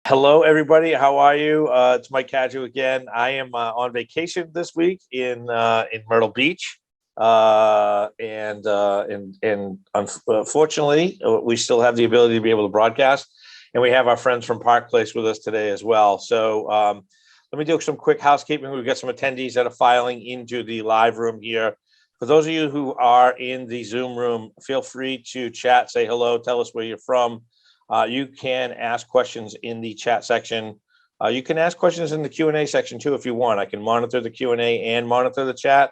Hello, everybody. How are you? It's Mike Cadju again. I am on vacation this week in Myrtle Beach, and unfortunately, we still have the ability to be able to broadcast, and we have our friends from Park Place with us today as well. So let me do some quick housekeeping. We've got some attendees that are filing into the live room here. For those of you who are in the Zoom room, feel free to chat, say hello, tell us where you're from. You can ask questions in the chat section. You can ask questions in the Q&A section too if you want. I can monitor the Q&A and monitor the chat,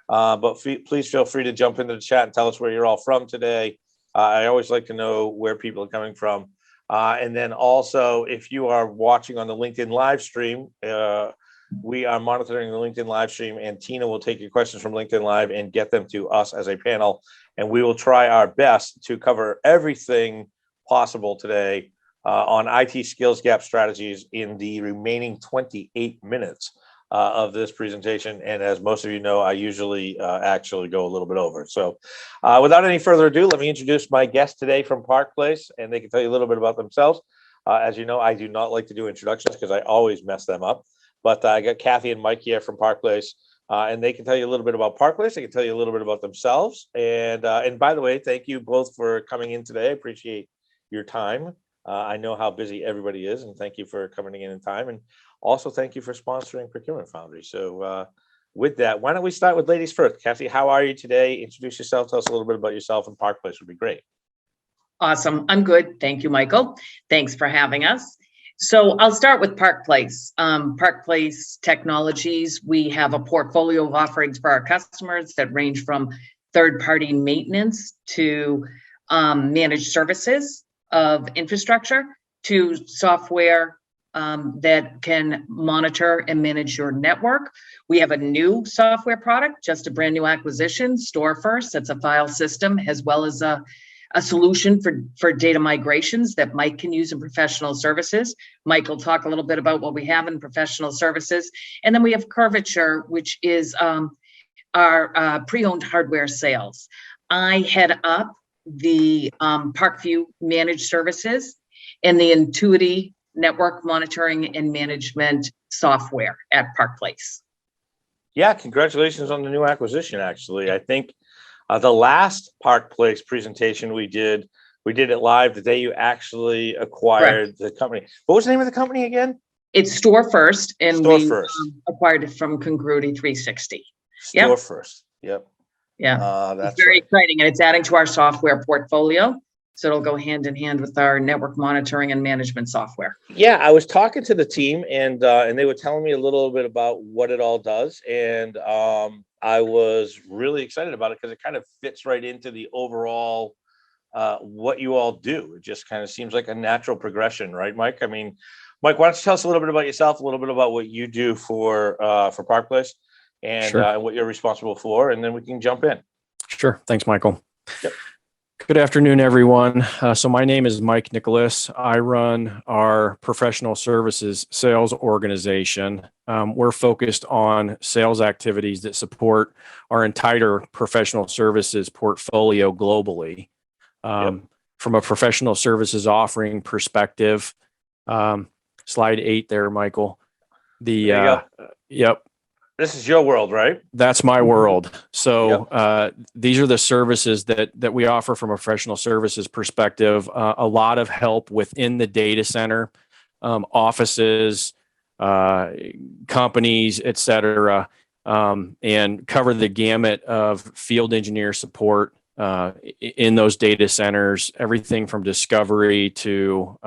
but please feel free to jump into the chat and tell us where you're all from today. I always like to know where people are coming from. And then also, if you are watching on the LinkedIn live stream, we are monitoring the LinkedIn live stream, and Tina will take your questions from LinkedIn Live and get them to us as a panel. And we will try our best to cover everything possible today on IT skills gap strategies in the remaining 28 minutes of this presentation. And as most of you know, I usually actually go a little bit over. So without any further ado, let me introduce my guest today from Park Place, and they can tell you a little bit about themselves. As you know, I do not like to do introductions because I always mess them up. But I got Kathy and Mike here from Park Place, and they can tell you a little bit about Park Place. They can tell you a little bit about themselves. And by the way, thank you both for coming in today. I appreciate your time. I know how busy everybody is, and thank you for coming in time. And also thank you for sponsoring Procurement Foundry. So with that, why don't we start with ladies first? Kathy, how are you today? Introduce yourself. Tell us a little bit about yourself, and Park Place would be great. Awesome. I'm good. Thank you, Michael. Thanks for having us. So I'll start with Park Place. Park Place Technologies, we have a portfolio of offerings for our customers that range from third-party maintenance to managed services of infrastructure to software that can monitor and manage your network. We have a new software product, just a brand new acquisition, StoreFirst. That's a file system, as well as a solution for data migrations that Mike can use in professional services. Mike will talk a little bit about what we have in professional services. And then we have Curvature, which is our pre-owned hardware sales. I head up the Parkview managed services and the Intuity network monitoring and management software at Park Place. Yeah, congratulations on the new acquisition, actually. I think the last Park Place presentation we did it live the day you actually acquired the company. What was the name of the company again? It's StoreFirst, and StoreFirst. We acquired it from Congruity 360. StoreFirst. Yep. Yeah, that's it's very right. exciting, and it's adding to our software portfolio. So it'll go hand in hand with our network monitoring and management software. Yeah, I was talking to the team, and they were telling me a little bit about what it all does, and I was really excited about it because it kind of fits right into the overall what you all do. It just kind of seems like a natural progression, right, Mike? I mean, Mike, why don't you tell us a little bit about yourself, a little bit about what you do for Park Place, and Sure. What you're responsible for, and then we can jump in. Sure. Thanks, Michael. Yep. Good afternoon, everyone. So my name is Mike Nicholas. I run our professional services sales organization. We're focused on sales activities that support our entire professional services portfolio globally. From a professional services offering perspective, slide 8 there, Michael. Yep. This is your world, right? That's my world. So these are the services that we offer from a professional services perspective. A lot of help within the data center, offices, companies, et cetera, and cover the gamut of field engineer support in those data centers, everything from discovery to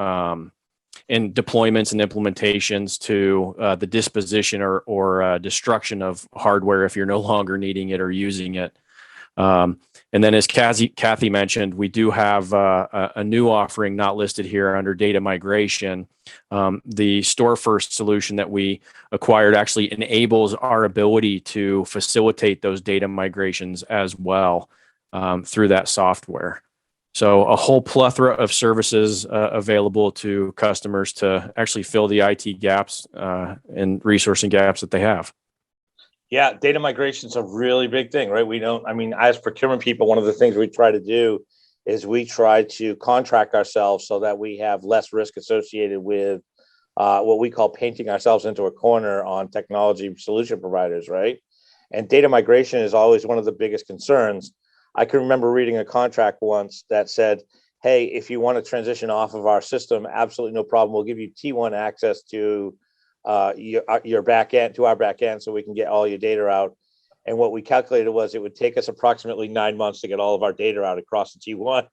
and deployments and implementations to the disposition or destruction of hardware if you're no longer needing it or using it. And then as Kathy mentioned, we do have a new offering not listed here under data migration. The StoreFirst solution that we acquired actually enables our ability to facilitate those data migrations as well through that software. So a whole plethora of services available to customers to actually fill the IT gaps and resourcing gaps that they have. Yeah, data migration is a really big thing, right? As procurement people, one of the things we try to do is we try to contract ourselves so that we have less risk associated with what we call painting ourselves into a corner on technology solution providers, right? And data migration is always one of the biggest concerns. I can remember reading a contract once that said, hey, if you want to transition off of our system, absolutely no problem. We'll give you T1 access to your back end, to our back end, so we can get all your data out. And what we calculated was it would take us approximately 9 months to get all of our data out across the T1.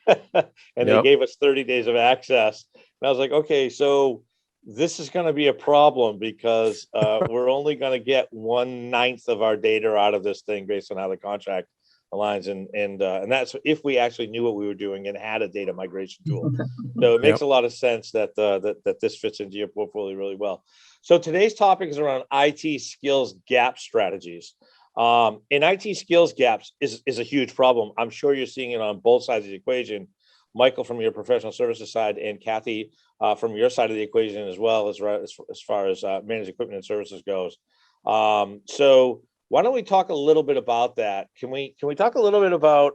And they gave us 30 days of access. And I was like, okay, so this is going to be a problem because we're only going to get 1/9 of our data out of this thing based on how the contract aligns. And that's if we actually knew what we were doing and had a data migration tool. So it makes a lot of sense that that this fits into your portfolio really well. So today's topic is around IT skills gap strategies. And IT skills gaps is a huge problem. I'm sure you're seeing it on both sides of the equation. Michael, from your professional services side, and Kathy, from your side of the equation as well, as far as managed equipment and services goes. So why don't we talk a little bit about that? Can we talk a little bit about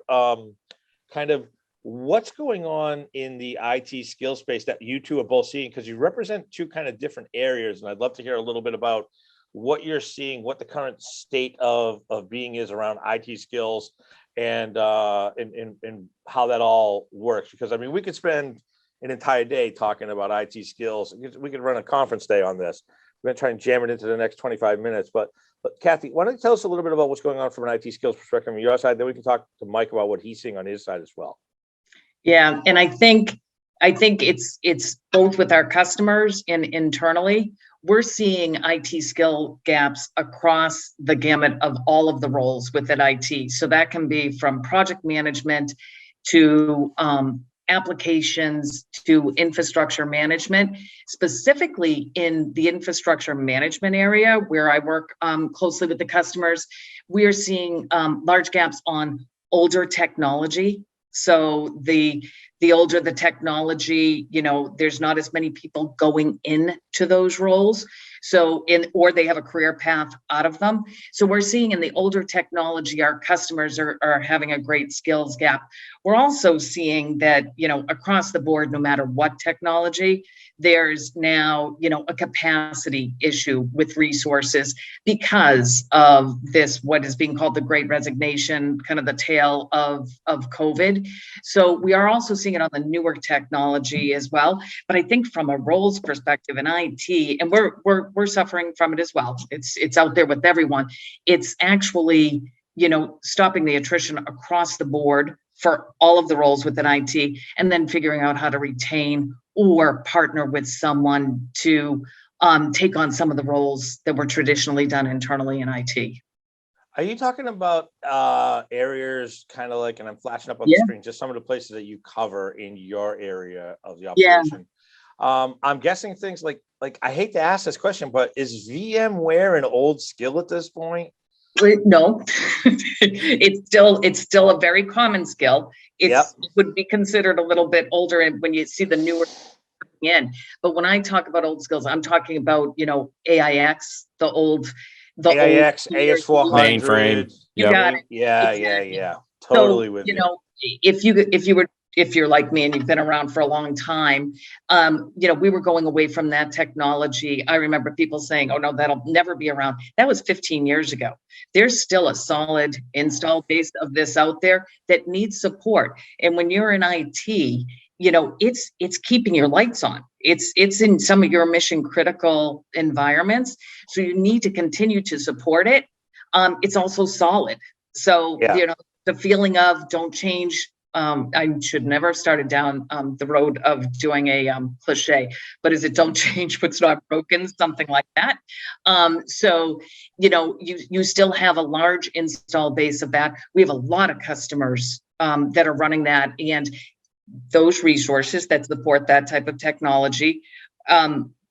kind of what's going on in the IT skill space that you two are both seeing? Because you represent two kind of different areas, and I'd love to hear a little bit about what you're seeing, what the current state of being is around IT skills, and how that all works. Because I mean, we could spend an entire day talking about IT skills. We could run a conference day on this. We're going to try and jam it into the next 25 minutes. But Kathy, why don't you tell us a little bit about what's going on from an IT skills perspective on your side? Then we can talk to Mike about what he's seeing on his side as well. Yeah, and I think it's both with our customers and internally. We're seeing IT skill gaps across the gamut of all of the roles within IT. So that can be from project management to applications to infrastructure management. Specifically in the infrastructure management area, where I work closely with the customers, we are seeing large gaps on older technology. So the older the technology, there's not as many people going into those roles. So or they have a career path out of them. So we're seeing in the older technology, our customers are having a great skills gap. We're also seeing that, across the board, no matter what technology, there's now, a capacity issue with resources because of this, what is being called the Great Resignation, kind of the tail of COVID. So we are also seeing it on the newer technology as well. But I think from a roles perspective in IT, and we're suffering from it as well. It's out there with everyone. It's actually, stopping the attrition across the board for all of the roles within IT, and then figuring out how to retain or partner with someone to take on some of the roles that were traditionally done internally in IT. Are you talking about areas kind of like, and I'm flashing up on the screen, just some of the places that you cover in your area of the operation? I'm guessing things like I hate to ask this question, but is VMware an old skill at this point? No, it's still a very common skill. It would be considered a little bit older when you see the newer in. But when I talk about old skills, I'm talking about AIX, the AIX, AS400, mainframe. You got it. Yeah. Totally so, with you. If you're like me and you've been around for a long time, we were going away from that technology. I remember people saying, oh no, that'll never be around. That was 15 years ago. There's still a solid install base of this out there that needs support. And when you're in IT, it's keeping your lights on. It's in some of your mission critical environments. So you need to continue to support it. It's also solid. So, the feeling of don't change. I should never have started down the road of doing a cliche, but is it don't change what's not broken, something like that. So, you still have a large install base of that. We have a lot of customers that are running that, and those resources that support that type of technology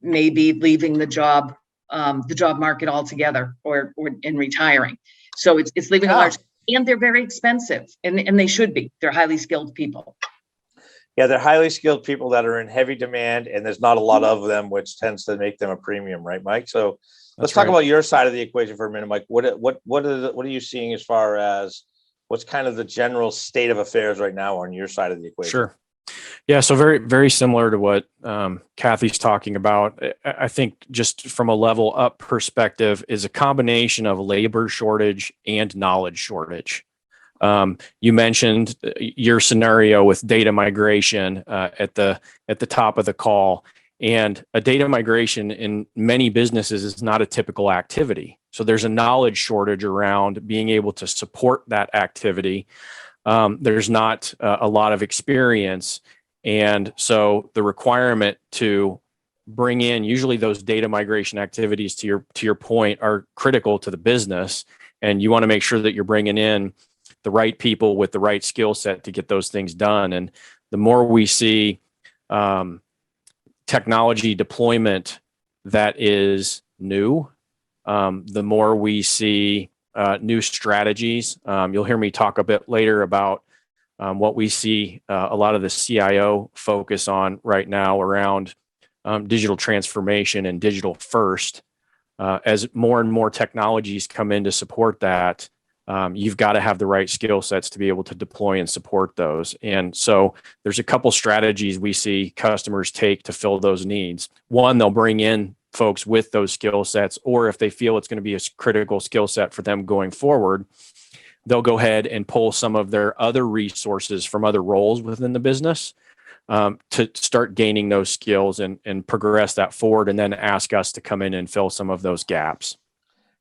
may be leaving the job market altogether or in retiring. So it's leaving a large. And they're very expensive, and they should be. They're highly skilled people. Yeah, they're highly skilled people that are in heavy demand, and there's not a lot of them, which tends to make them a premium, right, Mike? So let's talk about your side of the equation for a minute, Mike. What are you seeing as far as what's kind of the general state of affairs right now on your side of the equation? Sure. Yeah, so very, very similar to what Kathy's talking about. I think just from a level up perspective is a combination of labor shortage and knowledge shortage. You mentioned your scenario with data migration at the top of the call, and a data migration in many businesses is not a typical activity. So there's a knowledge shortage around being able to support that activity. There's not a lot of experience. And so the requirement to bring in usually those data migration activities to your point are critical to the business. And you want to make sure that you're bringing in the right people with the right skill set to get those things done. And the more we see technology deployment that is new, the more we see new strategies. You'll hear me talk a bit later about what we see a lot of the CIO focus on right now around digital transformation and digital first. As more and more technologies come in to support that, you've got to have the right skill sets to be able to deploy and support those. And so there's a couple strategies we see customers take to fill those needs. One, they'll bring in folks with those skill sets, or if they feel it's going to be a critical skill set for them going forward, they'll go ahead and pull some of their other resources from other roles within the business to start gaining those skills and progress that forward, and then ask us to come in and fill some of those gaps.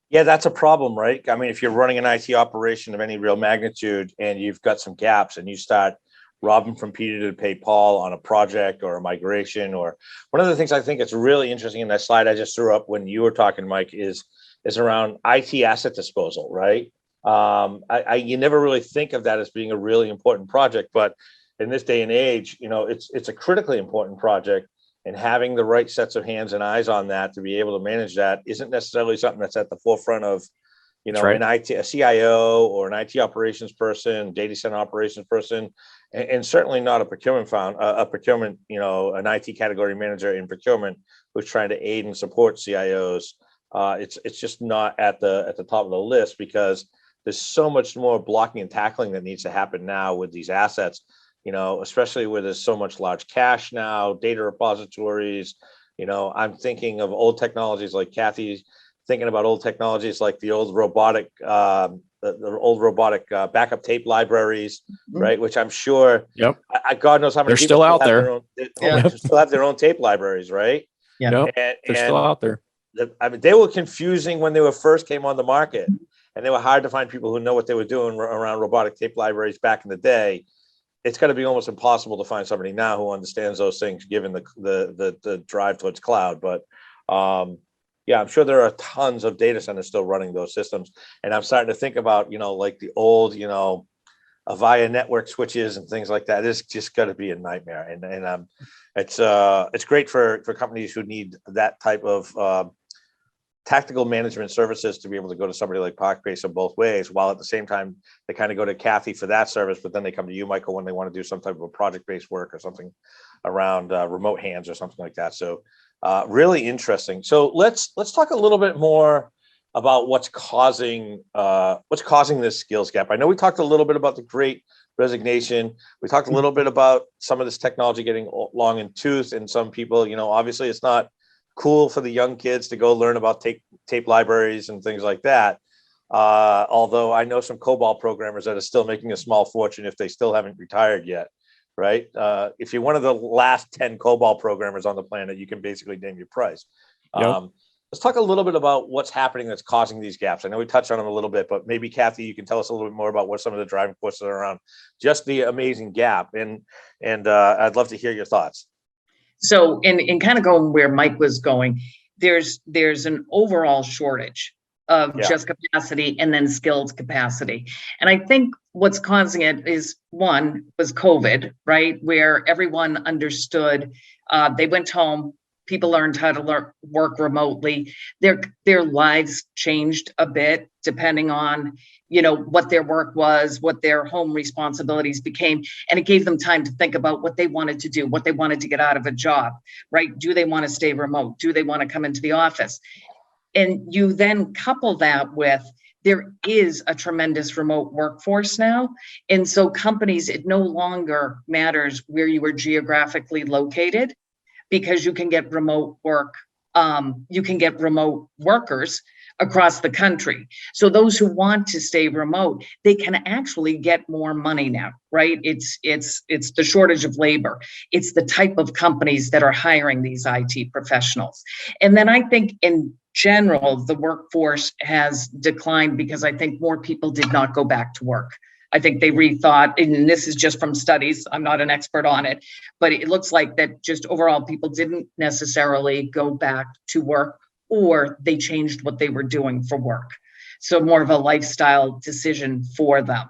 Yeah, that's a problem, right? I mean, if you're running an IT operation of any real magnitude and you've got some gaps and you start robbing from Peter to pay Paul on a project or a migration, or one of the things I think it's really interesting in that slide I just threw up when you were talking, Mike, is around IT asset disposal, right? You never really think of that as being a really important project, but in this day and age, it's a critically important project, and having the right sets of hands and eyes on that to be able to manage that isn't necessarily something that's at the forefront of, right, an IT, a CIO or an IT operations person, data center operations person, and certainly not a procurement an IT category manager in procurement who's trying to aid and support CIOs. It's just not at the top of the list, because there's so much more blocking and tackling that needs to happen now with these assets, especially where there's so much large cache now, data repositories. I'm thinking of old technologies, like Kathy's thinking about old technologies like the old robotic, backup tape libraries, right? Which I'm sure, Yep, God knows how many they're people still out there. still have their own tape libraries, right? Yeah. Yep, they're still out there. I mean, they were confusing when they were first came on the market, and they were hard to find people who know what they were doing around robotic tape libraries back in the day. It's going to be almost impossible to find somebody now who understands those things, given the drive towards cloud. But yeah, I'm sure there are tons of data centers still running those systems, and I'm starting to think about like the old Avaya network switches and things like that. It's just got to be a nightmare, and it's great for companies who need that type of tactical management services to be able to go to somebody like Parkbase in both ways, while at the same time they kind of go to Kathy for that service, but then they come to you, Michael, when they want to do some type of a project-based work or something around remote hands or something like that. So really interesting. So let's talk a little bit more about what's causing this skills gap. I know we talked a little bit about the Great Resignation. We talked a little bit about some of this technology getting long in tooth, and some people, obviously it's not cool for the young kids to go learn about tape libraries and things like that. Although I know some COBOL programmers that are still making a small fortune if they still haven't retired yet, right? If you're one of the last 10 COBOL programmers on the planet, you can basically name your price. Yep. Let's talk a little bit about what's happening that's causing these gaps. I know we touched on them a little bit, but maybe Kathy, you can tell us a little bit more about what some of the driving forces are around just the amazing gap. And I'd love to hear your thoughts. So in kind of going where Mike was going, there's an overall shortage of just capacity and then skills capacity. And I think what's causing it is, one was COVID, right? Where everyone understood, they went home, people learned how to work remotely. Their lives changed a bit depending on, what their work was, what their home responsibilities became. And it gave them time to think about what they wanted to do, what they wanted to get out of a job, right? Do they want to stay remote? Do they want to come into the office? And you then couple that with, there is a tremendous remote workforce now. And so companies, it no longer matters where you are geographically located, because you can get remote work, you can get remote workers across the country. So those who want to stay remote, they can actually get more money now, right? It's the shortage of labor. It's the type of companies that are hiring these IT professionals. And then I think in general, the workforce has declined because I think more people did not go back to work. I think they rethought, and this is just from studies, I'm not an expert on it, but it looks like that just overall people didn't necessarily go back to work, or they changed what they were doing for work. So more of a lifestyle decision for them.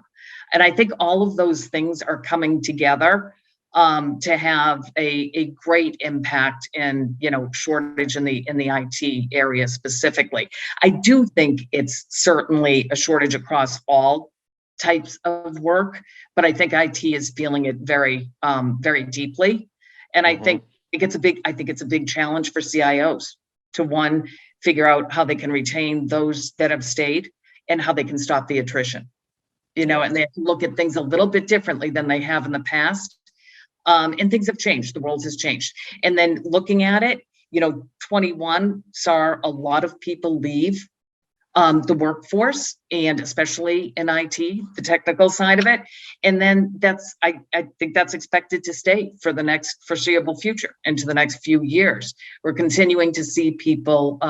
And I think all of those things are coming together to have a great impact in, shortage in the IT area specifically. I do think it's certainly a shortage across all types of work, but I think IT is feeling it very, very deeply. And I think it's a big challenge for CIOs to figure out how they can retain those that have stayed and how they can stop the attrition, and they have to look at things a little bit differently than they have in the past. And things have changed, the world has changed. And then looking at it, 21 saw a lot of people leave the workforce, and especially in IT, the technical side of it. And then I think that's expected to stay for the next foreseeable future, into the next few years. We're continuing to see people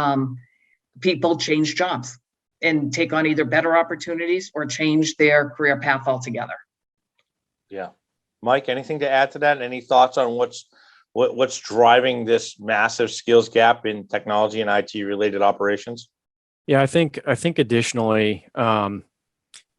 change jobs and take on either better opportunities or change their career path altogether. Yeah. Mike, anything to add to that? Any thoughts on what's driving this massive skills gap in technology and IT related operations? Yeah, I think additionally,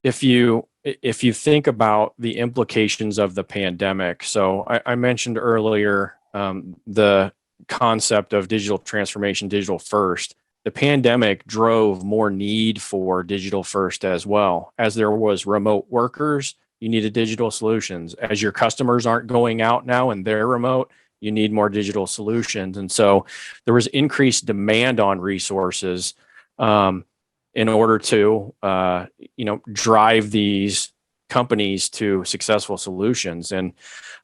if you think about the implications of the pandemic, so I mentioned earlier the concept of digital transformation, digital first. The pandemic drove more need for digital first as well. As there was remote workers, you needed digital solutions. As your customers aren't going out now and they're remote, you need more digital solutions. And so there was increased demand on resources in order to, drive these companies to successful solutions. And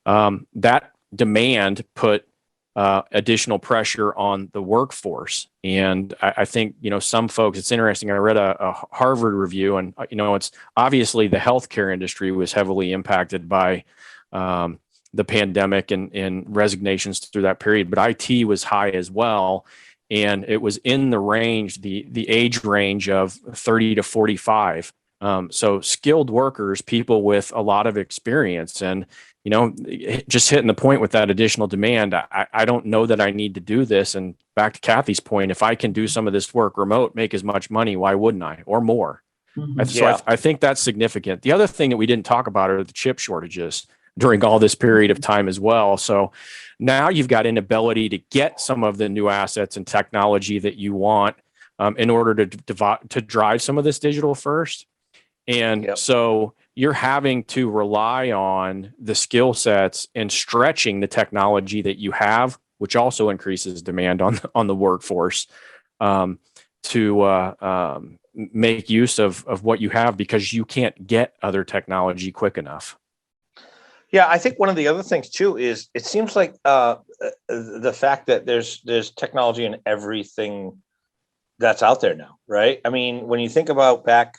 that demand put additional pressure on the workforce. And I think, some folks, it's interesting. I read a Harvard review, and, it's obviously the healthcare industry was heavily impacted by the pandemic and resignations through that period, but IT was high as well. And it was in the range, the age range of 30 to 45. So skilled workers, people with a lot of experience, and, just hitting the point with that additional demand. I don't know that I need to do this. And back to Kathy's point, if I can do some of this work remote, make as much money, why wouldn't I? Or more. So I think that's significant. The other thing that we didn't talk about are the chip shortages during all this period of time as well. So now you've got inability to get some of the new assets and technology that you want in order to drive some of this digital first. And so you're having to rely on the skill sets and stretching the technology that you have, which also increases demand on the workforce to make use of what you have, because you can't get other technology quick enough. Yeah, I think one of the other things too is it seems like the fact that there's technology in everything that's out there now, right? I mean, when you think about back,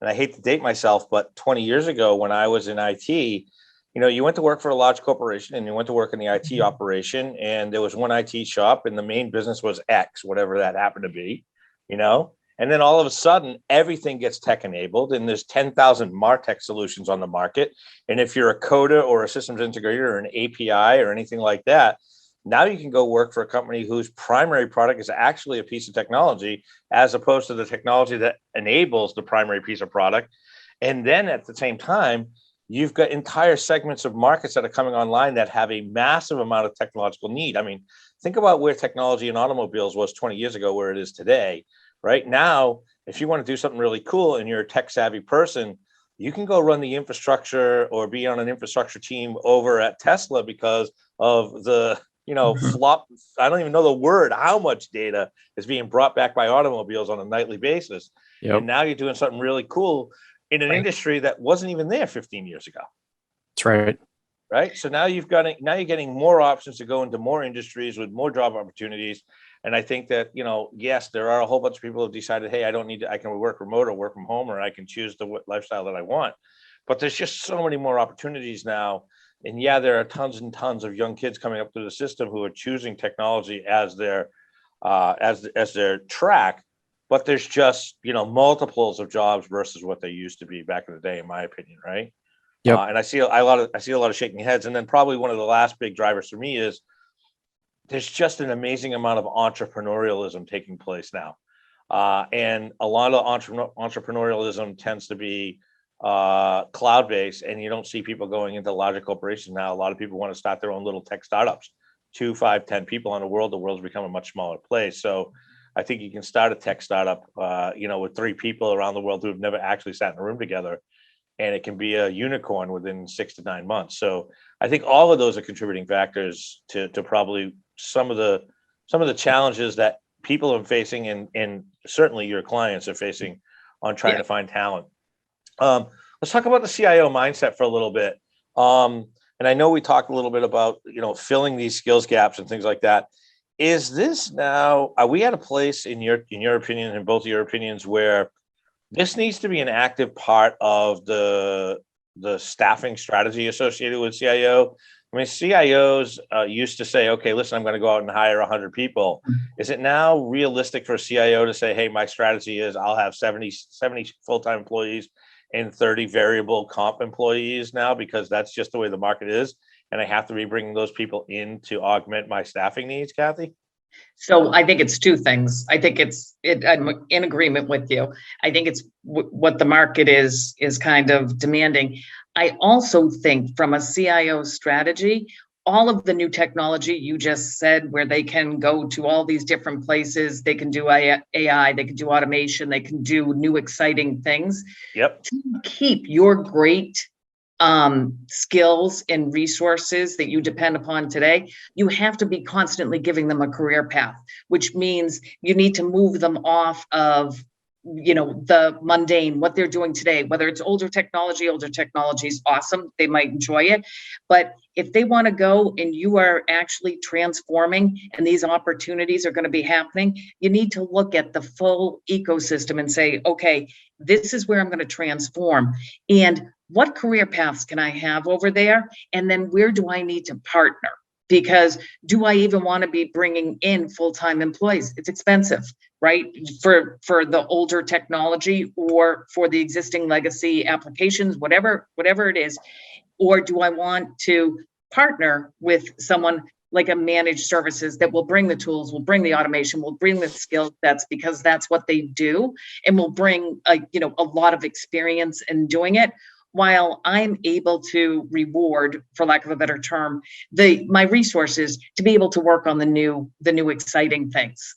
and I hate to date myself, but 20 years ago when I was in IT, you went to work for a large corporation and you went to work in the IT operation, and there was one IT shop and the main business was X, whatever that happened to be, And then all of a sudden, everything gets tech enabled, and there's 10,000 MarTech solutions on the market. And if you're a coder or a systems integrator or an API or anything like that, now you can go work for a company whose primary product is actually a piece of technology, as opposed to the technology that enables the primary piece of product. And then at the same time, you've got entire segments of markets that are coming online that have a massive amount of technological need. I mean, think about where technology in automobiles was 20 years ago, where it is today. Right now, if you want to do something really cool and you're a tech savvy person, you can go run the infrastructure or be on an infrastructure team over at Tesla because of the flop. I don't even know the word, how much data is being brought back by automobiles on a nightly basis. Yep. And now you're doing something really cool in an industry that wasn't even there 15 years ago. That's right. Right. So now you're getting more options to go into more industries with more job opportunities. And I think that, yes, there are a whole bunch of people who have decided, hey, I can work remote or work from home, or I can choose the lifestyle that I want. But there's just so many more opportunities now. And yeah, there are tons and tons of young kids coming up through the system who are choosing technology as their track. But there's just, multiples of jobs versus what they used to be back in the day, in my opinion. Right. Yep. And I see a lot of shaking heads. And then probably one of the last big drivers for me is there's just an amazing amount of entrepreneurialism taking place now. And a lot of entrepreneurialism tends to be cloud-based, and you don't see people going into larger corporations now. A lot of people want to start their own little tech startups, 2, 5, 10 people in the world's become a much smaller place. So I think you can start a tech startup, with 3 people around the world who have never actually sat in a room together, and it can be a unicorn within 6 to 9 months. So I think all of those are contributing factors to probably some of the challenges that people are facing, and certainly your clients are facing on trying to find talent. Let's talk about the CIO mindset for a little bit. And I know we talked a little bit about, filling these skills gaps and things like that. Is this now, are we at a place in your opinion, in both of your opinions, where this needs to be an active part of the staffing strategy associated with CIO? I mean, CIOs used to say, okay, listen, I'm going to go out and hire 100 people. Is it now realistic for a CIO to say, hey, my strategy is I'll have 70 full-time employees and 30 variable comp employees now, because that's just the way the market is, and I have to be bringing those people in to augment my staffing needs, Kathy? So I think it's 2 things. I think I'm in agreement with you. I think it's what the market is kind of demanding. I also think from a CIO strategy, all of the new technology you just said, where they can go to all these different places, they can do AI, they can do automation, they can do new exciting things. Yep. To keep your great skills and resources that you depend upon today, you have to be constantly giving them a career path, which means you need to move them off of the mundane, what they're doing today, whether it's older technology is awesome. They might enjoy it. But if they want to go and you are actually transforming and these opportunities are going to be happening, you need to look at the full ecosystem and say, okay, this is where I'm going to transform. And what career paths can I have over there? And then where do I need to partner? Because do I even want to be bringing in full-time employees? It's expensive, right? For the older technology or for the existing legacy applications, whatever it is. Or do I want to partner with someone like a managed services that will bring the tools, will bring the automation, will bring the skill sets, because that's what they do, and will bring a lot of experience in doing it, while I'm able to reward, for lack of a better term, my resources to be able to work on the new exciting things,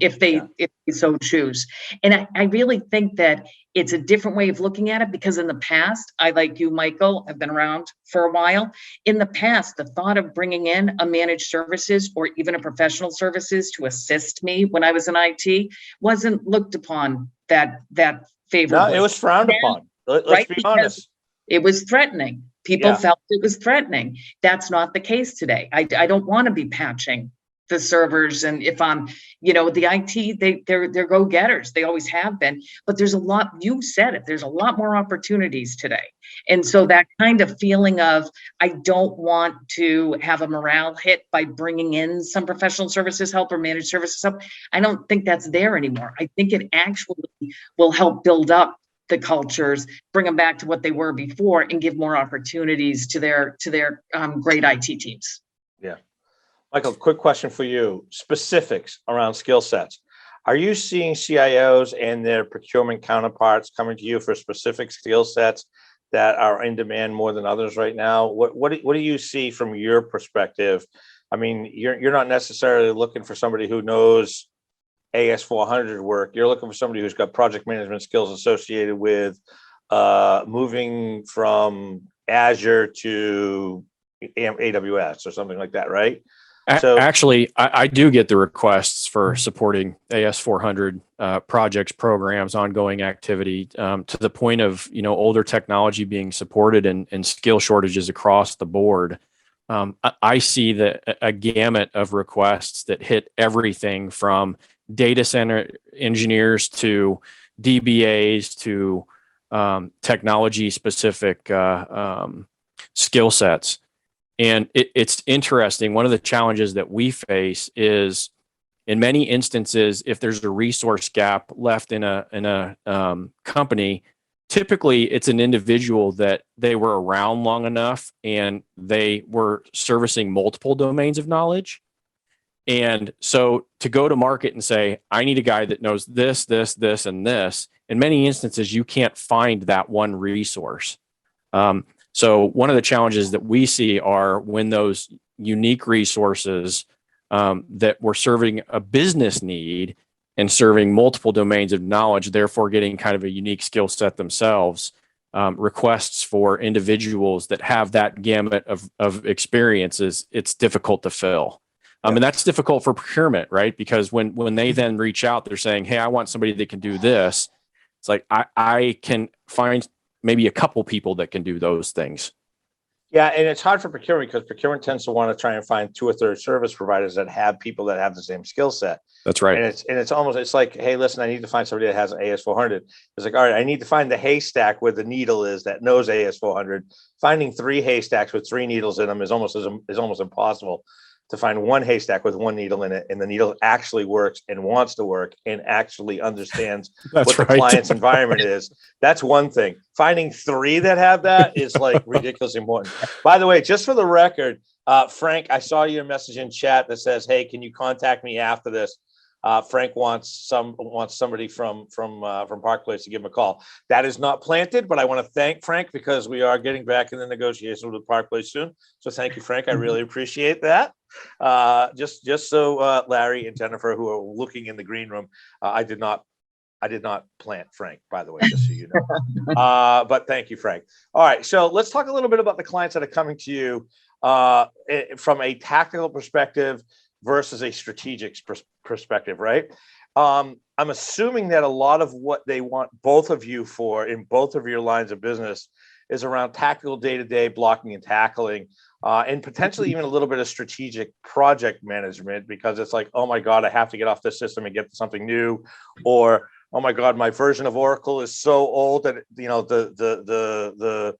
if they so choose. And I really think that it's a different way of looking at it, because in the past, I, like you, Michael, have been around for a while. In the past, the thought of bringing in a managed services or even a professional services to assist me when I was in IT wasn't looked upon that favorably. No, it was frowned upon. Let's be honest. It was threatening. People felt it was threatening. That's not the case today. I don't want to be patching the servers, and if I'm, the IT, they're go-getters. They always have been. But there's a lot. You said it. There's a lot more opportunities today, and so that kind of feeling of I don't want to have a morale hit by bringing in some professional services help or managed services help. I don't think that's there anymore. I think it actually will help build up the cultures, bring them back to what they were before, and give more opportunities to their great IT teams. Yeah. Michael, quick question for you. Specifics around skill sets. Are you seeing CIOs and their procurement counterparts coming to you for specific skill sets that are in demand more than others right now? What do you see from your perspective? I mean, you're not necessarily looking for somebody who knows AS400 work. You're looking for somebody who's got project management skills associated with moving from Azure to AWS or something like that, right? So Actually, I do get the requests for supporting AS400 projects, programs, ongoing activity, to the point of, older technology being supported and skill shortages across the board. I see a gamut of requests that hit everything from data center engineers to DBAs to technology specific skill sets. And it's interesting. One of the challenges that we face is, in many instances, if there's a resource gap left in a company, typically it's an individual that they were around long enough and they were servicing multiple domains of knowledge. And so to go to market and say, I need a guy that knows this, this, this, and this, in many instances, you can't find that one resource. So one of the challenges that we see are when those unique resources that were serving a business need and serving multiple domains of knowledge, therefore getting kind of a unique skill set themselves, requests for individuals that have that gamut of experiences, it's difficult to fill. And that's difficult for procurement, right? Because when they then reach out, they're saying, hey, I want somebody that can do this. It's like, I can find maybe a couple people that can do those things. Yeah, and it's hard for procurement because procurement tends to want to try and find 2 or 3 service providers that have people that have the same skill set. That's right. And it's like, hey, listen, I need to find somebody that has an AS400. It's like, all right, I need to find the haystack where the needle is that knows AS400. Finding 3 haystacks with 3 needles in them is almost impossible. To find one haystack with 1 needle in it, and the needle actually works and wants to work and actually understands what the client's environment is. That's one thing. Finding 3 that have that is like ridiculously important. By the way, just for the record, Frank, I saw your message in chat that says, hey, can you contact me after this? Frank wants somebody from Park Place to give him a call. That is not planted, but I want to thank Frank because we are getting back in the negotiations with Park Place soon. So thank you, Frank. I really appreciate that. Just so Larry and Jennifer, who are looking in the green room, I did not plant Frank, by the way, just so you know. But thank you, Frank. All right, so let's talk a little bit about the clients that are coming to you from a tactical perspective versus a strategic perspective, right? I'm assuming that a lot of what they want both of you for in both of your lines of business is around tactical day-to-day blocking and tackling, and potentially even a little bit of strategic project management, because it's like, oh my God, I have to get off this system and get to something new, or oh my God, my version of Oracle is so old that the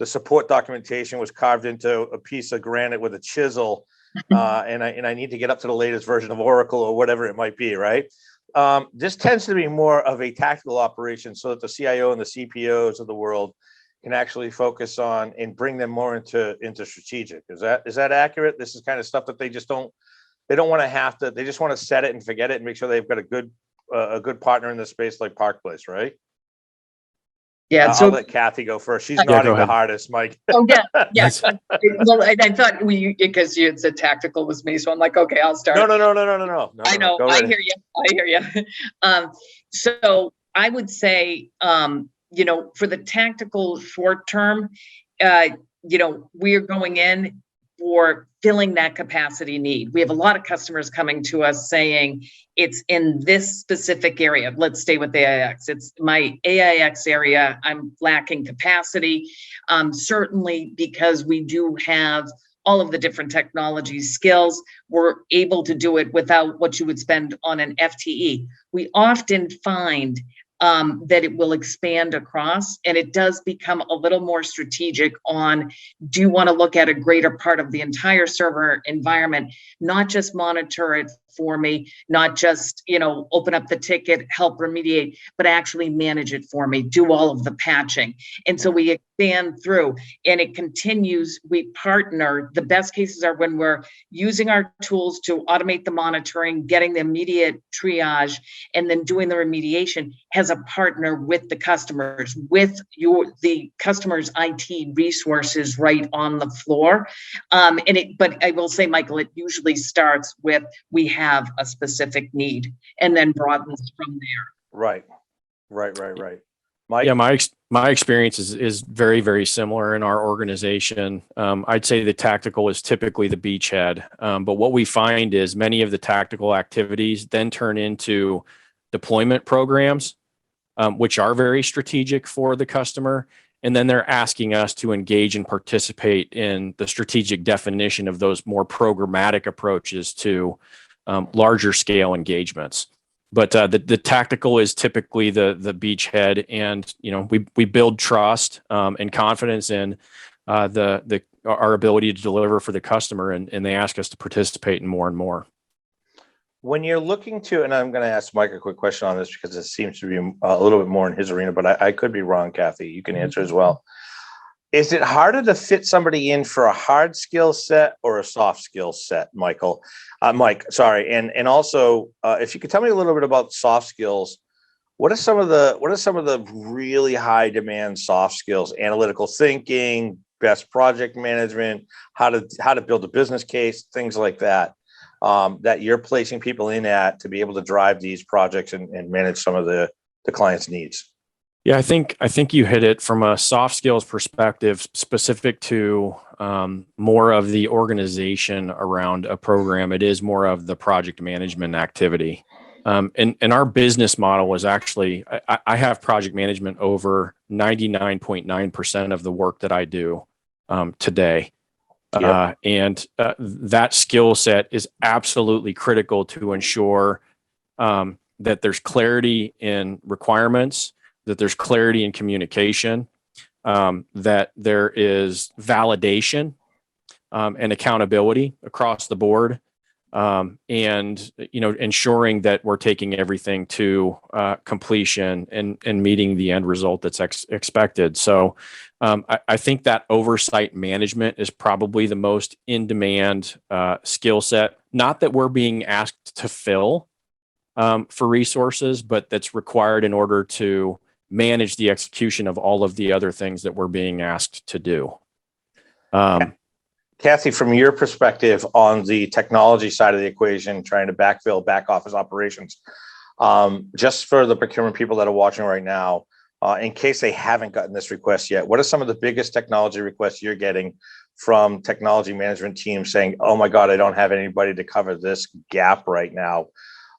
support documentation was carved into a piece of granite with a chisel. And I need to get up to the latest version of Oracle or whatever it might be, right? This tends to be more of a tactical operation so that the CIO and the CPOs of the world can actually focus on and bring them more into strategic. Is that accurate? This is kind of stuff that they don't want to have to, they just want to set it and forget it and make sure they've got a good partner in this space like Park Place, right? Yeah, I'll let Kathy go first. She's nodding the hardest, Mike. Oh yeah, yeah. Well, I thought because you had said tactical was me, so I'm like, okay, I'll start. No. I know. I hear you. So I would say, for the tactical short term, we're going in for filling that capacity need. We have a lot of customers coming to us saying it's in this specific area. Let's stay with AIX. It's my AIX area. I'm lacking capacity. Certainly because we do have all of the different technology skills, we're able to do it without what you would spend on an FTE. We often find that it will expand across, and it does become a little more strategic on, do you want to look at a greater part of the entire server environment, not just monitor it for me, not just, open up the ticket, help remediate, but actually manage it for me, do all of the patching. And so we expand through, and it continues. We partner. The best cases are when we're using our tools to automate the monitoring, getting the immediate triage, and then doing the remediation as a partner with the customers, with the customer's IT resources right on the floor. But I will say, Michael, it usually starts with, we have a specific need, and then broadens from there. Right. Mike? Yeah, my experience is very, very similar in our organization. I'd say the tactical is typically the beachhead, but what we find is many of the tactical activities then turn into deployment programs, which are very strategic for the customer. And then they're asking us to engage and participate in the strategic definition of those more programmatic approaches to larger scale engagements. But the tactical is typically the beachhead, and we build trust and confidence in our ability to deliver for the customer, and they ask us to participate in more and more. When you're looking to, and I'm going to ask Mike a quick question on this because it seems to be a little bit more in his arena, but I could be wrong, Kathy. You can answer as well. Is it harder to fit somebody in for a hard skill set or a soft skill set, Mike? Sorry, and also if you could tell me a little bit about soft skills. What are some of the really high demand soft skills? Analytical thinking, best project management, how to build a business case, things like that. That you're placing people in at to be able to drive these projects and manage some of the client's needs. Yeah, I think you hit it from a soft skills perspective, specific to more of the organization around a program. It is more of the project management activity. And our business model was actually, I have project management over 99.9% of the work that I do today. Yep. And that skill set is absolutely critical to ensure that there's clarity in requirements, that there's clarity in communication, that there is validation and accountability across the board, and ensuring that we're taking everything to completion and meeting the end result that's expected. So I think that oversight management is probably the most in-demand skill set. Not that we're being asked to fill for resources, but that's required in order to manage the execution of all of the other things that we're being asked to do. Kathy, from your perspective on the technology side of the equation, trying to backfill back office operations, just for the procurement people that are watching right now, in case they haven't gotten this request yet, what are some of the biggest technology requests you're getting from technology management teams saying, oh my God, I don't have anybody to cover this gap right now?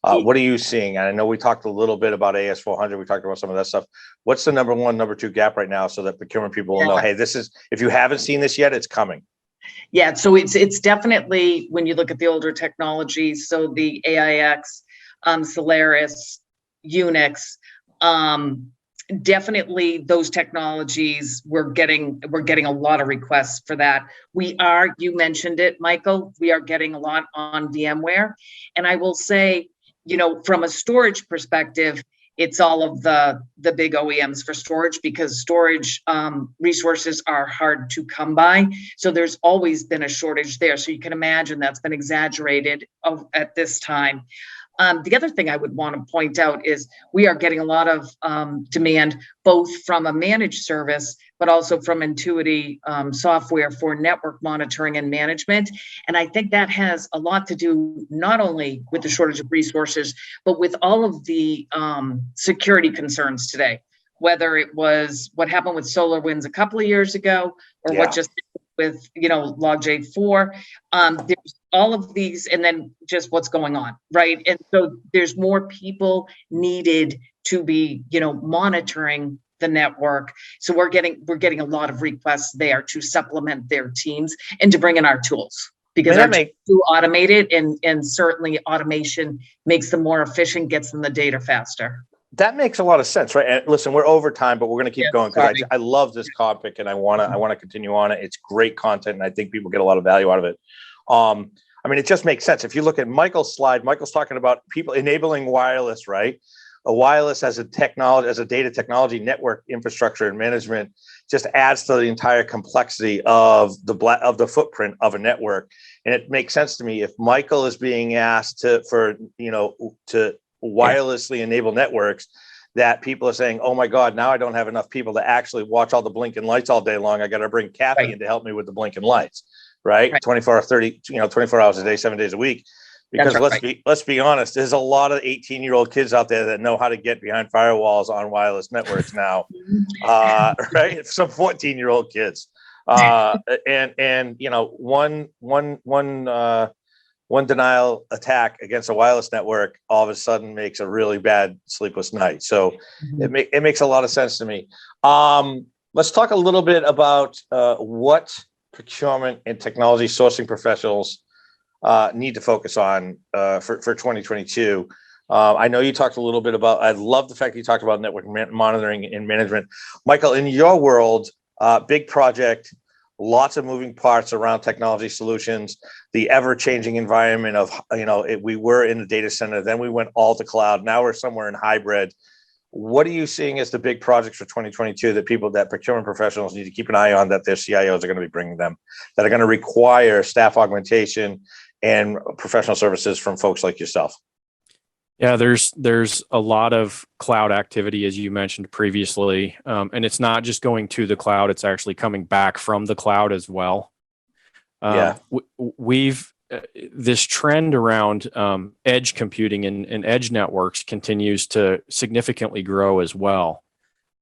What are you seeing? And I know we talked a little bit about AS400. We talked about some of that stuff. What's the number one, number two gap right now so that procurement people will know, hey, this is, if you haven't seen this yet, it's coming. Yeah, so it's definitely, when you look at the older technologies, so the AIX, Solaris, Unix, definitely those technologies, we're getting a lot of requests for that. You mentioned it, Michael, we are getting a lot on VMware. And I will say, from a storage perspective, it's all of the big OEMs for storage, because storage resources are hard to come by. So there's always been a shortage there. So you can imagine that's been exaggerated at this time. The other thing I would want to point out is we are getting a lot of demand, both from a managed service, but also from Intuity software for network monitoring and management. And I think that has a lot to do not only with the shortage of resources, but with all of the security concerns today, whether it was what happened with SolarWinds a couple of years ago, or what just with Log4. There's all of these, and then just what's going on, right? And so there's more people needed to be monitoring the network. So we're getting a lot of requests there to supplement their teams and to bring in our tools, because our tools do automate it, and certainly automation makes them more efficient, gets them the data faster. That makes a lot of sense, right? And listen, we're over time, but we're going to keep going, because I love this topic and I want to continue on it. It's great content, and I think people get a lot of value out of it. I mean, it just makes sense. If you look at Michael's slide, Michael's talking about people enabling wireless, right? A wireless as a technology, as a data technology network infrastructure and management, just adds to the entire complexity of the footprint of a network. And it makes sense to me if Michael is being asked to wirelessly enable networks, that people are saying, oh my God, now I don't have enough people to actually watch all the blinking lights all day long. I got to bring Kathy in to help me with the blinking lights, right? 24 hours a day, 7 days a week. Because That's right. let's be honest, there's a lot of 18-year-old kids out there that know how to get behind firewalls on wireless networks now, right? Some 14-year-old kids, and one denial attack against a wireless network all of a sudden makes a really bad sleepless night. So it makes a lot of sense to me. Let's talk a little bit about what procurement and technology sourcing professionals need to focus on for 2022. I know you talked a little bit about, I love the fact that you talked about network monitoring and management. Michael, in your world, big project, lots of moving parts around technology solutions, the ever-changing environment of, we were in the data center, then we went all to cloud, now we're somewhere in hybrid. What are you seeing as the big projects for 2022 that procurement professionals need to keep an eye on, that their CIOs are going to be bringing them, that are going to require staff augmentation and professional services from folks like yourself? Yeah, there's a lot of cloud activity, as you mentioned previously, and it's not just going to the cloud; it's actually coming back from the cloud as well. We've this trend around edge computing and edge networks continues to significantly grow as well.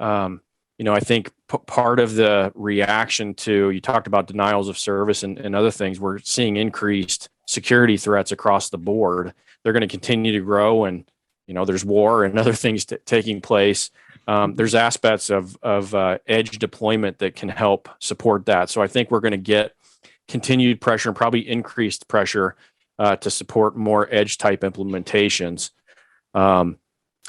I think part of the reaction to, you talked about denials of service and other things, we're seeing increased security threats across the board. They're going to continue to grow, and there's war and other things taking place. There's aspects of edge deployment that can help support that. So I think we're going to get continued pressure and probably increased pressure to support more edge type implementations. And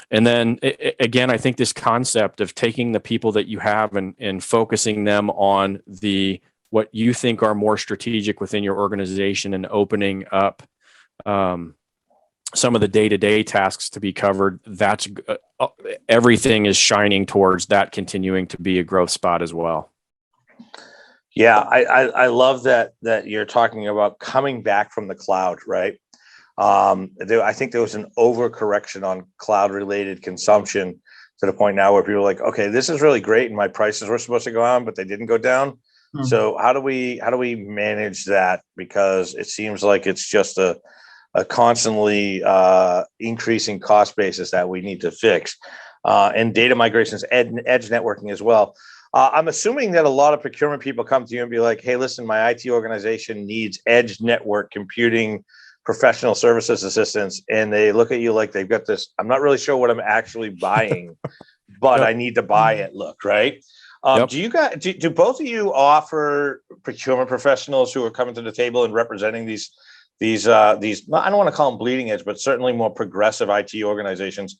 then again, I think this concept of taking the people that you have and focusing them on what you think are more strategic within your organization and opening up some of the day-to-day tasks to be covered, that's everything is shining towards that continuing to be a growth spot as well. Yeah, I love that you're talking about coming back from the cloud, right? I think there was an overcorrection on cloud-related consumption to the point now where people are like, okay, this is really great, and my prices were supposed to go down, but they didn't go down. Mm-hmm. So how do we manage that? Because it seems like it's just a constantly increasing cost basis that we need to fix, and data migrations, edge networking as well. I'm assuming that a lot of procurement people come to you and be like, hey, listen, my IT organization needs edge network computing professional services assistants. And they look at you like they've got this, I'm not really sure what I'm actually buying, but I need to buy it look, right? Do both of you offer procurement professionals who are coming to the table and representing these, I don't want to call them bleeding edge, but certainly more progressive IT organizations?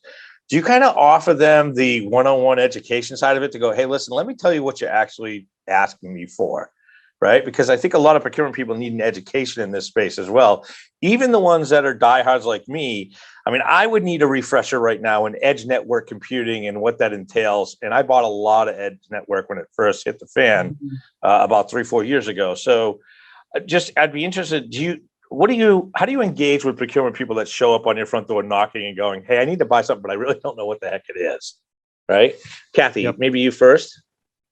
Do you kind of offer them the one-on-one education side of it to go, hey, listen, let me tell you what you're actually asking me for, right? Because I think a lot of procurement people need an education in this space as well. Even the ones that are diehards like me, I mean, I would need a refresher right now in edge network computing and what that entails. And I bought a lot of edge network when it first hit the fan about 3-4 years ago. So I'd be interested, how do you engage with procurement people that show up on your front door knocking and going, hey, I need to buy something, but I really don't know what the heck it is, right? Kathy, maybe you first.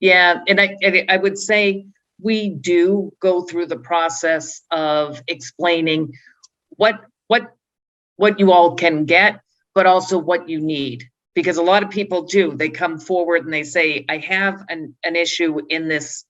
Yeah, and I would say we do go through the process of explaining what you all can get, but also what you need. Because a lot of people they come forward and they say, I have an issue in this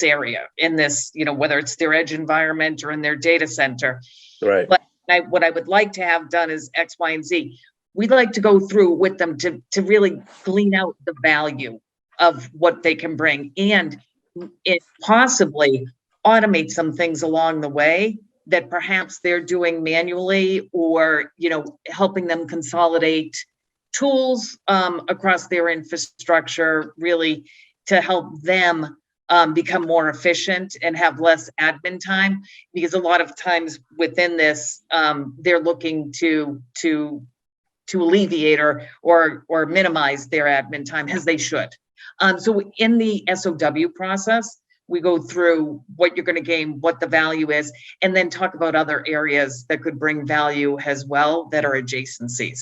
area, in this, whether it's their edge environment or in their data center. Right. But what I would like to have done is X, Y, and Z. We'd like to go through with them to really glean out the value of what they can bring, and it possibly automate some things along the way that perhaps they're doing manually, or, helping them consolidate tools across their infrastructure, really to help them become more efficient and have less admin time. Because a lot of times within this, they're looking to alleviate or minimize their admin time, as they should. So in the SOW process, we go through what you're going to gain, what the value is, and then talk about other areas that could bring value as well that are adjacencies.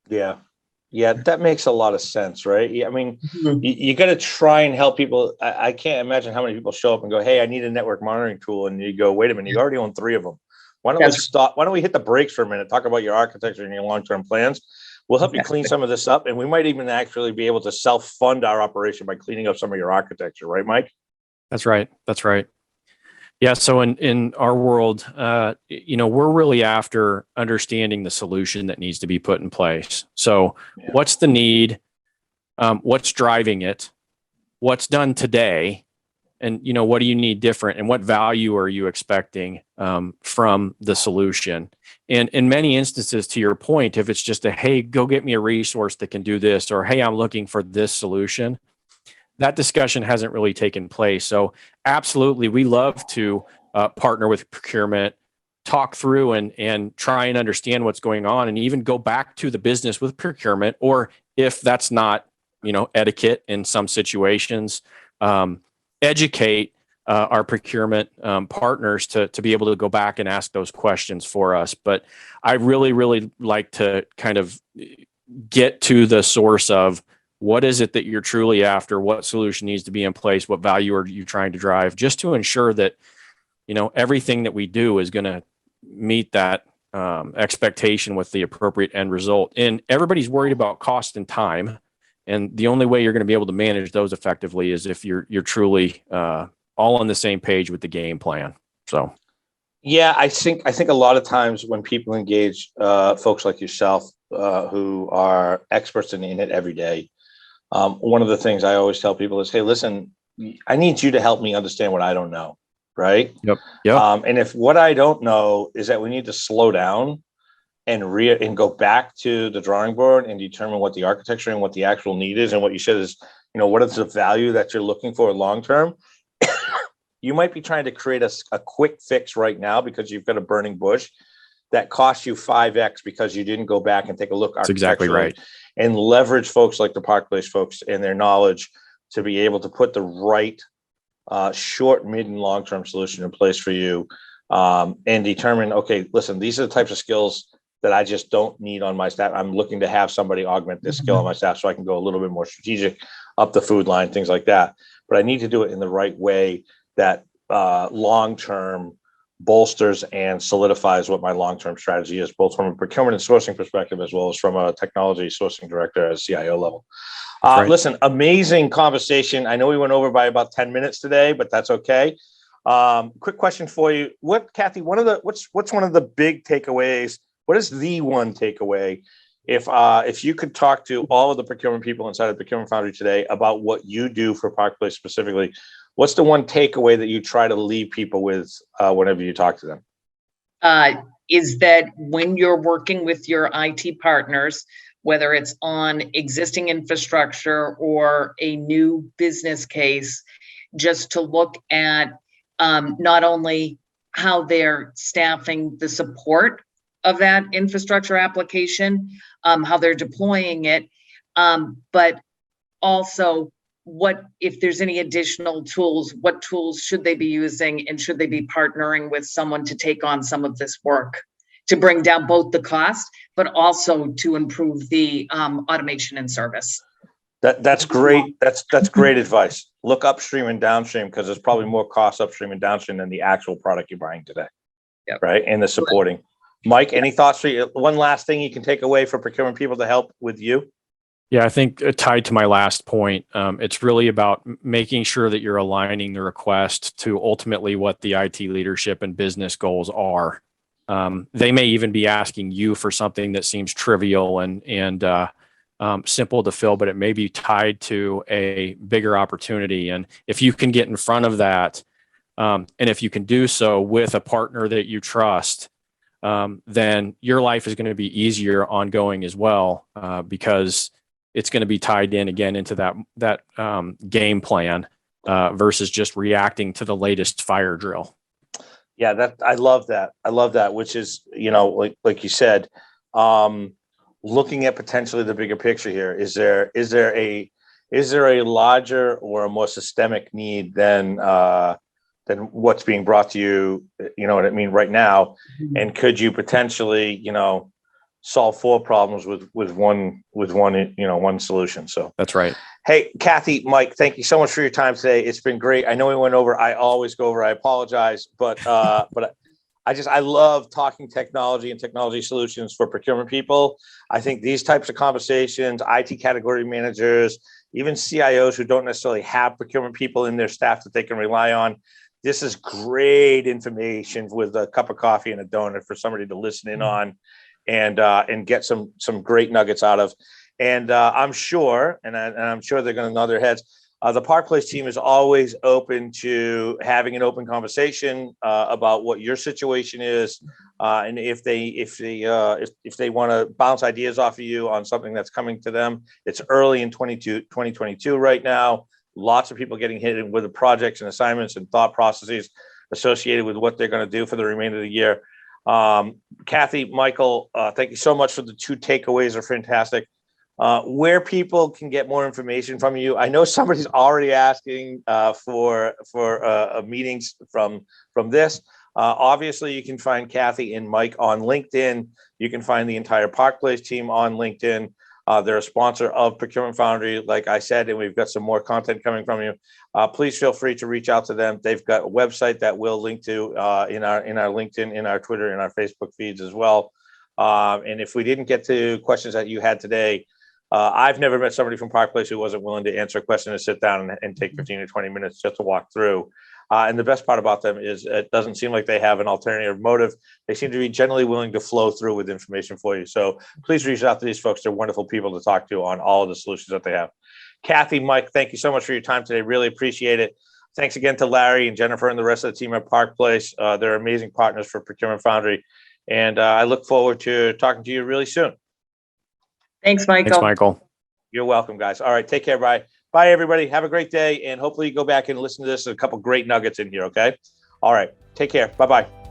Yeah, that makes a lot of sense, right? I mean, you got to try and help people. I can't imagine how many people show up and go, hey, I need a network monitoring tool. And you go, wait a minute, you already own 3 of them. Why don't we stop? Why don't we hit the brakes for a minute? Talk about your architecture and your long-term plans. We'll help you clean some of this up, and we might even actually be able to self-fund our operation by cleaning up some of your architecture, right, Mike? That's right. That's right. Yeah. So in our world, we're really after understanding the solution that needs to be put in place. So what's the need? What's driving it? What's done today? And, what do you need different? And what value are you expecting from the solution? And in many instances, to your point, if it's just hey, go get me a resource that can do this, or hey, I'm looking for this solution, that discussion hasn't really taken place. So absolutely, we love to partner with procurement, talk through and try and understand what's going on, and even go back to the business with procurement, or if that's not, etiquette in some situations, educate our procurement partners to be able to go back and ask those questions for us. But I really, really like to kind of get to the source of what is it that you're truly after, what solution needs to be in place, what value are you trying to drive, just to ensure that, everything that we do is going to meet that expectation with the appropriate end result. And everybody's worried about cost and time. And the only way you're going to be able to manage those effectively is if you're truly all on the same page with the game plan. So, yeah, I think a lot of times when people engage folks like yourself who are experts in it every day, one of the things I always tell people is, hey, listen, I need you to help me understand what I don't know, right? Yep. And if what I don't know is that we need to slow down and go back to the drawing board and determine what the architecture and what the actual need is, and what you said is, what is the value that you're looking for long term? You might be trying to create a quick fix right now because you've got a burning bush that costs you 5x because you didn't go back and take a look. That's exactly right. And leverage folks like the Park Place folks and their knowledge to be able to put the right short, mid, and long-term solution in place for you, and determine, okay, listen, these are the types of skills that I just don't need on my staff. I'm looking to have somebody augment this skill on my staff so I can go a little bit more strategic up the food line, things like that. But I need to do it in the right way that long-term bolsters and solidifies what my long-term strategy is, both from a procurement and sourcing perspective, as well as from a technology sourcing director at CIO level. Right. Listen, amazing conversation. I know we went over by about 10 minutes today, but that's okay. Quick question for you. Kathy, what's one of the big takeaways? What is the one takeaway if you could talk to all of the procurement people inside of Procurement Foundry today about what you do for Park Place specifically? What's the one takeaway that you try to leave people with whenever you talk to them? Is that when you're working with your IT partners, whether it's on existing infrastructure or a new business case, just to look at not only how they're staffing the support of that infrastructure application, how they're deploying it, but also what if there's any additional tools, what tools should they be using, and should they be partnering with someone to take on some of this work to bring down both the cost, but also to improve the automation and service. That's great. That's great advice. Look upstream and downstream, because there's probably more cost upstream and downstream than the actual product you're buying today. Yep. Right. And the supporting. Mike, any thoughts for you? One last thing you can take away for procurement people to help with you? Yeah, I think tied to my last point, it's really about making sure that you're aligning the request to ultimately what the IT leadership and business goals are. They may even be asking you for something that seems trivial and simple to fill, but it may be tied to a bigger opportunity. And if you can get in front of that, and if you can do so with a partner that you trust, then your life is going to be easier ongoing as well, because it's going to be tied in again into that game plan versus just reacting to the latest fire drill. Yeah, I love that. Which is, like you said, looking at potentially the bigger picture here. Is there a larger or a more systemic need than what's being brought to you? You know what I mean, right now, and could you potentially, solve four problems with one solution? So that's right. Hey, Kathy, Mike, thank you so much for your time today. It's been great. I know we went over. I always go over. I apologize, but I love talking technology and technology solutions for procurement people. I think these types of conversations, IT category managers, even CIOs who don't necessarily have procurement people in their staff that they can rely on. This is great information with a cup of coffee and a donut for somebody to listen in on and get some great nuggets out of. And I'm sure, and I'm sure they're going to nod their heads. The Park Place team is always open to having an open conversation about what your situation is, and if they want to bounce ideas off of you on something that's coming to them. It's early in 2022 right now. Lots of people getting hit with the projects and assignments and thought processes associated with what they're going to do for the remainder of the year. Kathy, Michael, thank you so much for the 2 takeaways. Are fantastic. Where people can get more information from you. I know somebody's already asking for meetings from this. Obviously, you can find Kathy and Mike on LinkedIn. You can find the entire Park Place team on LinkedIn. They're a sponsor of Procurement Foundry, like I said, and we've got some more content coming from you. Please feel free to reach out to them. They've got a website that we'll link to in our LinkedIn, in our Twitter, in our Facebook feeds as well. And if we didn't get to questions that you had today, I've never met somebody from Park Place who wasn't willing to answer a question and sit down and take 15 or 20 minutes just to walk through. And the best part about them is it doesn't seem like they have an alternative motive. They seem to be generally willing to flow through with information for you. So please reach out to these folks. They're wonderful people to talk to on all of the solutions that they have. Kathy, Mike, thank you so much for your time today. Really appreciate it. Thanks again to Larry and Jennifer and the rest of the team at Park Place. They're amazing partners for Procurement Foundry. And I look forward to talking to you really soon. Thanks, Michael. Thanks, Michael. You're welcome, guys. All right, take care. Bye. Bye, everybody. Have a great day. And hopefully you go back and listen to this. There's a couple great nuggets in here, okay? All right, take care. Bye-bye.